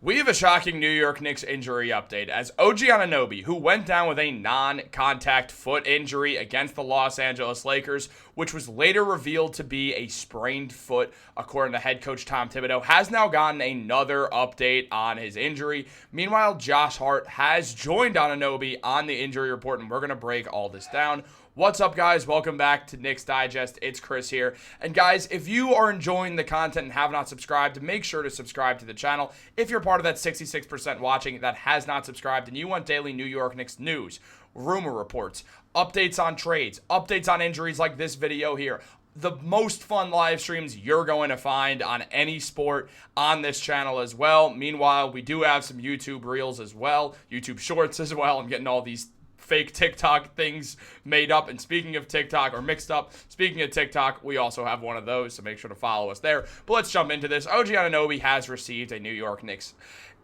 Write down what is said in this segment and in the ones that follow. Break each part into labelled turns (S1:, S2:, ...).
S1: We have a shocking New York Knicks injury update as OG Anunoby, who went down with a non-contact foot injury against the Los Angeles Lakers, which was later revealed to be a sprained foot, according to head coach Tom Thibodeau, has now gotten another update on his injury. Meanwhile, Josh Hart has joined Anunoby on the injury report, and we're going to break all this down. What's up, guys? Welcome back to Knicks Digest. It's Chris here. And guys, if you are enjoying the content and have not subscribed, make sure to subscribe to the channel. If you're part of that 66% watching that has not subscribed and you want daily New York Knicks news, rumor reports, updates on trades, updates on injuries like this video here, the most fun live streams you're going to find on any sport on this channel as well. Meanwhile, we do have some YouTube Reels as well, YouTube Shorts as well. I'm getting all these fake TikTok things made up. And speaking of TikTok, or mixed up, speaking of TikTok, we also have one of those, so make sure to follow us there. But let's jump into this. OG Anunoby has received a New York Knicks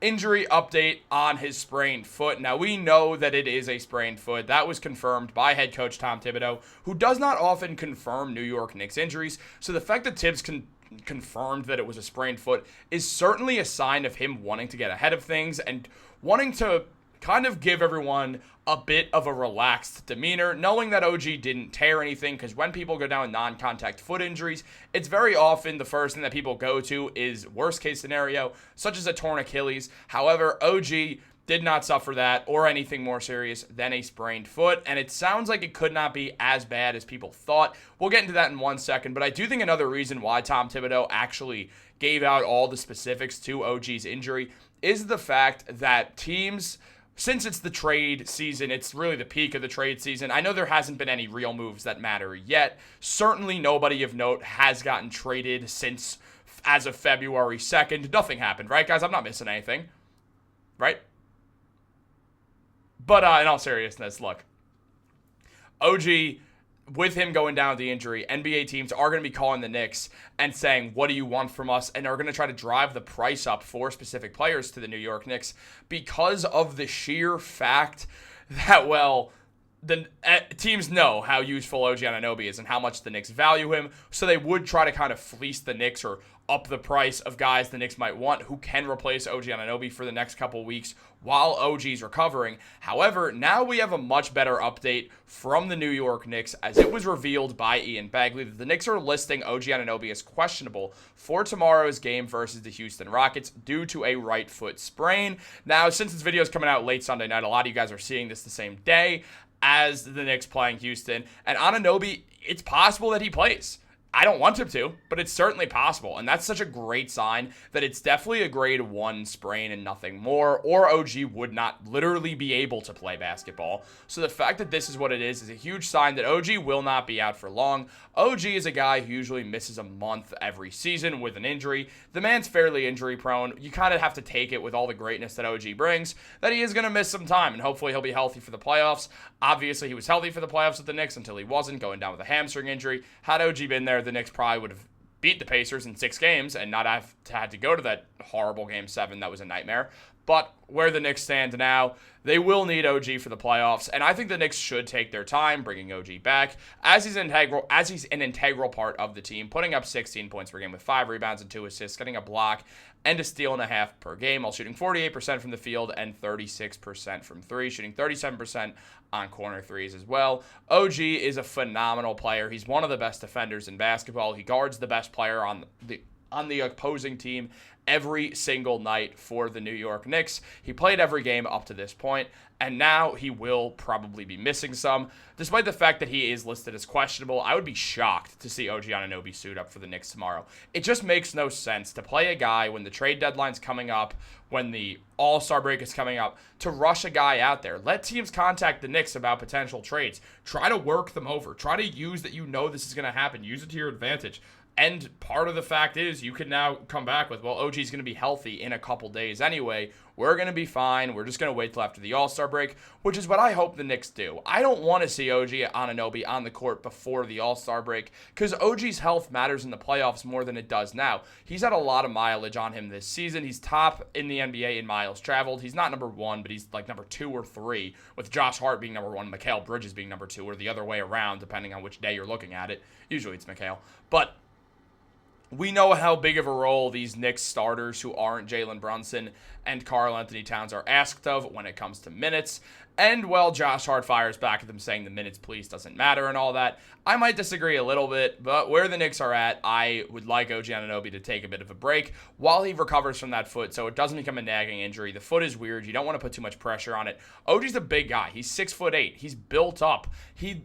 S1: injury update on his sprained foot. Now, we know that it is a sprained foot. That was confirmed by head coach Tom Thibodeau, who does not often confirm New York Knicks injuries. So the fact that Tibbs confirmed that it was a sprained foot is certainly a sign of him wanting to get ahead of things and wanting to kind of give everyone a bit of a relaxed demeanor, knowing that OG didn't tear anything, because when people go down with non-contact foot injuries, it's very often the first thing that people go to is worst case scenario, such as a torn Achilles. However, OG did not suffer that or anything more serious than a sprained foot, and it sounds like it could not be as bad as people thought. We'll get into that in 1 second, but I do think another reason why Tom Thibodeau actually gave out all the specifics to OG's injury is the fact that teams, since it's the trade season, it's really the peak of the trade season. I know there hasn't been any real moves that matter yet. Certainly nobody of note has gotten traded since as of February 2nd. Nothing happened, right, guys? I'm not missing anything, right? But in all seriousness, look, OG, with him going down with the injury, NBA teams are going to be calling the Knicks and saying, what do you want from us? And are going to try to drive the price up for specific players to the New York Knicks because of the sheer fact that, well, the teams know how useful OG Anunoby is and how much the Knicks value him. So they would try to kind of fleece the Knicks or up the price of guys the Knicks might want who can replace OG Anunoby for the next couple weeks while OG's recovering. However, now we have a much better update from the New York Knicks, as it was revealed by Ian Bagley that the Knicks are listing OG Anunoby as questionable for tomorrow's game versus the Houston Rockets due to a right foot sprain. Now, since this video is coming out late Sunday night, a lot of you guys are seeing this the same day as the Knicks playing Houston. And Anunoby, it's possible that he plays. I don't want him to, but it's certainly possible. And that's such a great sign that it's definitely a grade 1 sprain and nothing more, or OG would not literally be able to play basketball. So the fact that this is what it is a huge sign that OG will not be out for long. OG is a guy who usually misses a month every season with an injury. The man's fairly injury prone. You kind of have to take it with all the greatness that OG brings, that he is going to miss some time, and hopefully he'll be healthy for the playoffs. Obviously, he was healthy for the playoffs with the Knicks until he wasn't, going down with a hamstring injury. Had OG been there, the Knicks probably would have beat the Pacers in 6 games and not have had to go to that horrible Game 7 that was a nightmare. But where the Knicks stand now, they will need OG for the playoffs, and I think the Knicks should take their time bringing OG back, as he's an integral part of the team, putting up 16 points per game with 5 rebounds and 2 assists, getting a block and a steal and a half per game, while shooting 48% from the field and 36% from 3, shooting 37% on corner threes as well. OG is a phenomenal player. He's one of the best defenders in basketball. He guards the best player on the opposing team every single night for the New York Knicks. He played every game up to this point, and now he will probably be missing some. Despite the fact that he is listed as questionable, I would be shocked to see OG Anunoby suit up for the Knicks tomorrow. It just makes no sense to play a guy when the trade deadline's coming up, when the All-Star break is coming up, to rush a guy out there. Let teams contact the Knicks about potential trades. Try to work them over. Try to use that you know this is going to happen. Use it to your advantage. And part of the fact is you can now come back with, well, OG's going to be healthy in a couple days anyway. We're going to be fine. We're just going to wait till after the All-Star break, which is what I hope the Knicks do. I don't want to see OG Anunoby on the court before the All-Star break because OG's health matters in the playoffs more than it does now. He's had a lot of mileage on him this season. He's top in the NBA in miles traveled. He's not number 1, but he's like number 2 or 3, with Josh Hart being number 1, Mikal Bridges being number 2, or the other way around, depending on which day you're looking at it. Usually it's Mikal. But we know how big of a role these Knicks starters who aren't Jalen Brunson and Karl Anthony Towns are asked of when it comes to minutes. And, well, Josh Hart fires back at them saying the minutes please doesn't matter and all that. I might disagree a little bit, but where the Knicks are at, I would like OG Anunoby to take a bit of a break while he recovers from that foot so it doesn't become a nagging injury. The foot is weird. You don't want to put too much pressure on it. OG's a big guy. He's 6'8". He's built up. He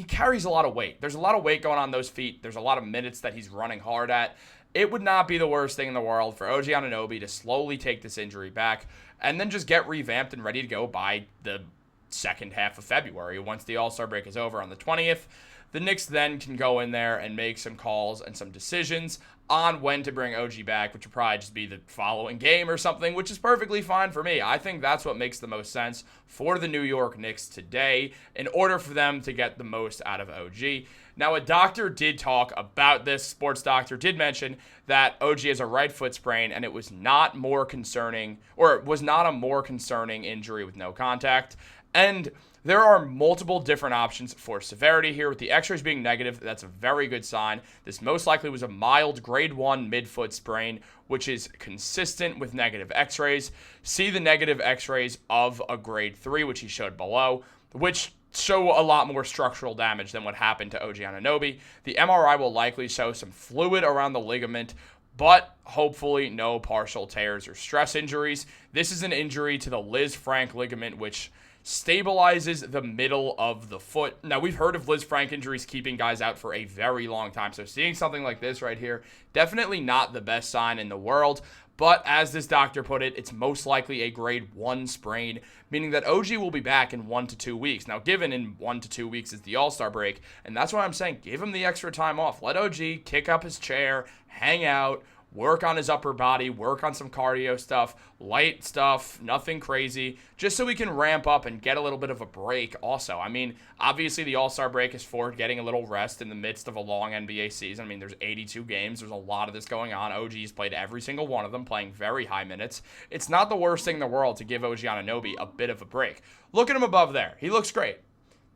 S1: carries a lot of weight. There's a lot of weight going on those feet. There's a lot of minutes that he's running hard at. It would not be the worst thing in the world for OG Anunoby to slowly take this injury back and then just get revamped and ready to go by the second half of February. Once the All-Star break is over on the 20th, the Knicks then can go in there and make some calls and some decisions on when to bring OG back, which would probably just be the following game or something, which is perfectly fine for me. I think that's what makes the most sense for the New York Knicks today in order for them to get the most out of OG. Now, a doctor did talk about this. Sports doctor did mention that OG has a right foot sprain, and it was not more concerning, or it was not a more concerning injury with no contact. And there are multiple different options for severity here. With the x-rays being negative, that's a very good sign. This most likely was a mild grade 1 midfoot sprain, which is consistent with negative x-rays. See the negative x-rays of a grade 3, which he showed below, which show a lot more structural damage than what happened to OG Anunoby. The MRI will likely show some fluid around the ligament, but hopefully no partial tears or stress injuries. This is an injury to the Liz Frank ligament, which stabilizes the middle of the foot. Now, we've heard of Liz Frank injuries keeping guys out for a very long time, so seeing something like this right here, definitely not the best sign in the world. But as this doctor put it, it's most likely a grade 1 sprain, meaning that OG will be back in 1 to 2 weeks. Now, given in 1 to 2 weeks is the All-Star break, and that's why I'm saying give him the extra time off. Let OG kick up his chair, hang out, work on his upper body, work on some cardio stuff, light stuff, nothing crazy, just so we can ramp up and get a little bit of a break also. I mean, obviously the All-Star break is for getting a little rest in the midst of a long NBA season. I mean, there's 82 games. There's a lot of this going on. OG's played every single one of them, playing very high minutes. It's not the worst thing in the world to give OG Anunoby a bit of a break. Look at him above there. He looks great.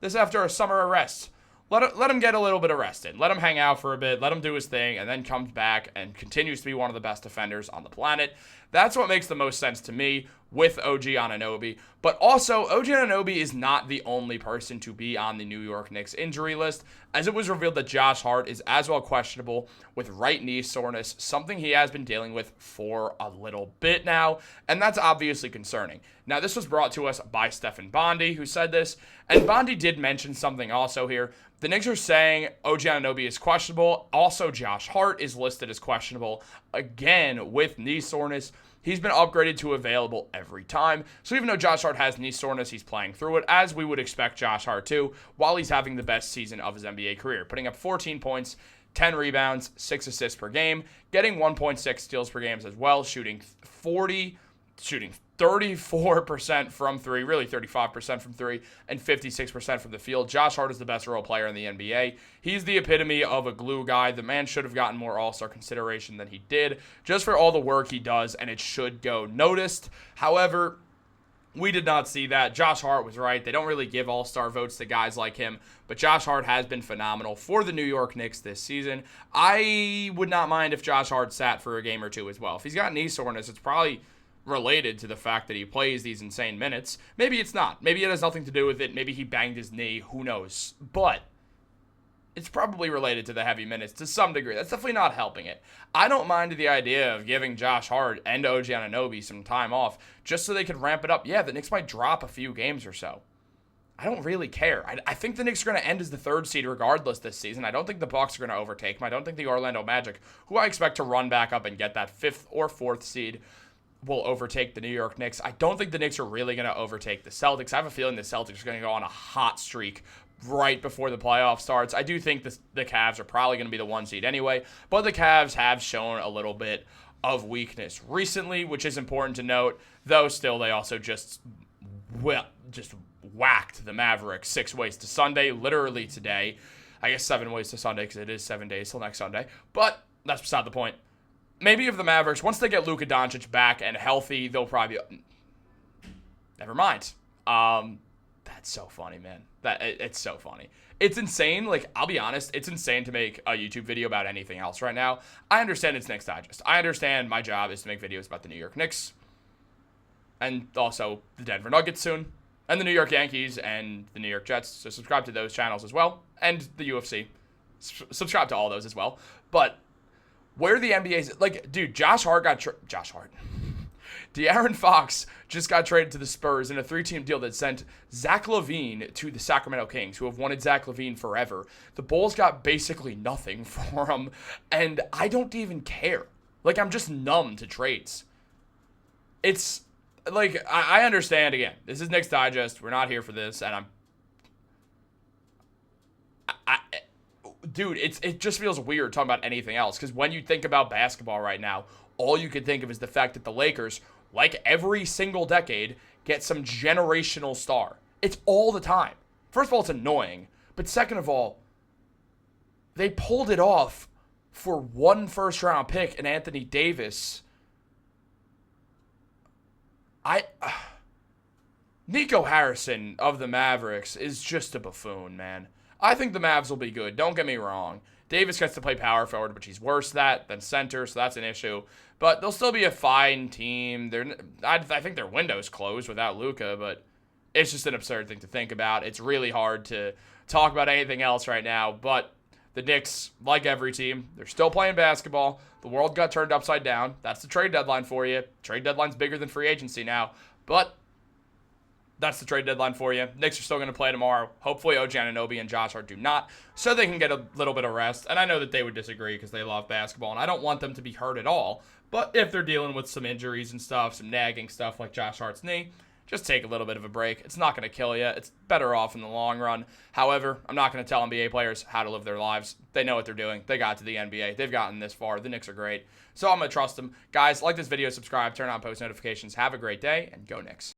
S1: This after a summer of rest. Let him get a little bit of rest in. Let him hang out for a bit. Let him do his thing, and then comes back and continues to be one of the best defenders on the planet. That's what makes the most sense to me with OG Anunoby. But also, OG Anunoby is not the only person to be on the New York Knicks injury list, as it was revealed that Josh Hart is as well questionable with right knee soreness, something he has been dealing with for a little bit now, and that's obviously concerning. Now, this was brought to us by Stefan Bondi, who said this, and Bondi did mention something also here. The Knicks are saying OG Anunoby is questionable. Also, Josh Hart is listed as questionable, again, with knee soreness. He's been upgraded to available every time. So even though Josh Hart has knee soreness, he's playing through it, as we would expect Josh Hart to, while he's having the best season of his NBA career, putting up 14 points, 10 rebounds, 6 assists per game, getting 1.6 steals per game as well, shooting 34% from three, really 35% from three, and 56% from the field. Josh Hart is the best role player in the NBA. He's the epitome of a glue guy. The man should have gotten more All-Star consideration than he did, just for all the work he does, and it should go noticed. However, we did not see that. Josh Hart was right. They don't really give All-Star votes to guys like him, but Josh Hart has been phenomenal for the New York Knicks this season. I would not mind if Josh Hart sat for a game or two as well. If he's got knee soreness, it's probably related to the fact that he plays these insane minutes. Maybe it's not. Maybe it has nothing to do with it. Maybe he banged his knee. Who knows? But it's probably related to the heavy minutes to some degree. That's definitely not helping it. I don't mind the idea of giving Josh Hart and OG Anunoby some time off just so they could ramp it up. Yeah, the Knicks might drop a few games or so. I don't really care. I think the Knicks are going to end as the 3rd seed regardless this season. I don't think the Bucks are going to overtake them. I don't think the Orlando Magic, who I expect to run back up and get that 5th or 4th seed, will overtake the New York Knicks. I don't think the Knicks are really going to overtake the Celtics. I have a feeling the Celtics are going to go on a hot streak right before the playoff starts. I do think the Cavs are probably going to be the 1 seed anyway, but the Cavs have shown a little bit of weakness recently, which is important to note, though still they also just whacked the Mavericks 6 ways to Sunday, literally today. I guess 7 ways to Sunday because it is 7 days till next Sunday, but that's beside the point. Maybe if the Mavericks, once they get Luka Doncic back and healthy, they'll probably be... Never mind. That's so funny, man. It's so funny. It's insane. Like, I'll be honest, it's insane to make a YouTube video about anything else right now. I understand it's Knicks Digest. I understand my job is to make videos about the New York Knicks and also the Denver Nuggets soon, and the New York Yankees and the New York Jets. So subscribe to those channels as well, and the UFC. Subscribe to all those as well. But where the NBA's like, dude, Josh Hart. De'Aaron Fox just got traded to the Spurs in a 3-team deal that sent Zach LaVine to the Sacramento Kings, who have wanted Zach LaVine forever. The Bulls got basically nothing for him, and I don't even care. Like, I'm just numb to trades. It's like, I understand, again, this is Knicks Digest. We're not here for this, and dude, it just feels weird talking about anything else, because when you think about basketball right now, all you can think of is the fact that the Lakers, like every single decade, get some generational star. It's all the time. First of all, it's annoying. But second of all, they pulled it off for one first-round pick in Anthony Davis. Nico Harrison of the Mavericks is just a buffoon, man. I think the Mavs will be good. Don't get me wrong. Davis gets to play power forward, which he's worse at than center, so that's an issue. But they'll still be a fine team. I think their window's closed without Luka, but it's just an absurd thing to think about. It's really hard to talk about anything else right now. But the Knicks, like every team, they're still playing basketball. The world got turned upside down. That's the trade deadline for you. Trade deadline's bigger than free agency now. But that's the trade deadline for you. Knicks are still going to play tomorrow. Hopefully OG Anunoby and Josh Hart do not, so they can get a little bit of rest. And I know that they would disagree because they love basketball, and I don't want them to be hurt at all. But if they're dealing with some injuries and stuff, some nagging stuff like Josh Hart's knee, just take a little bit of a break. It's not going to kill you. It's better off in the long run. However, I'm not going to tell NBA players how to live their lives. They know what they're doing. They got to the NBA. They've gotten this far. The Knicks are great. So I'm going to trust them. Guys, like this video, subscribe, turn on post notifications. Have a great day, and go Knicks.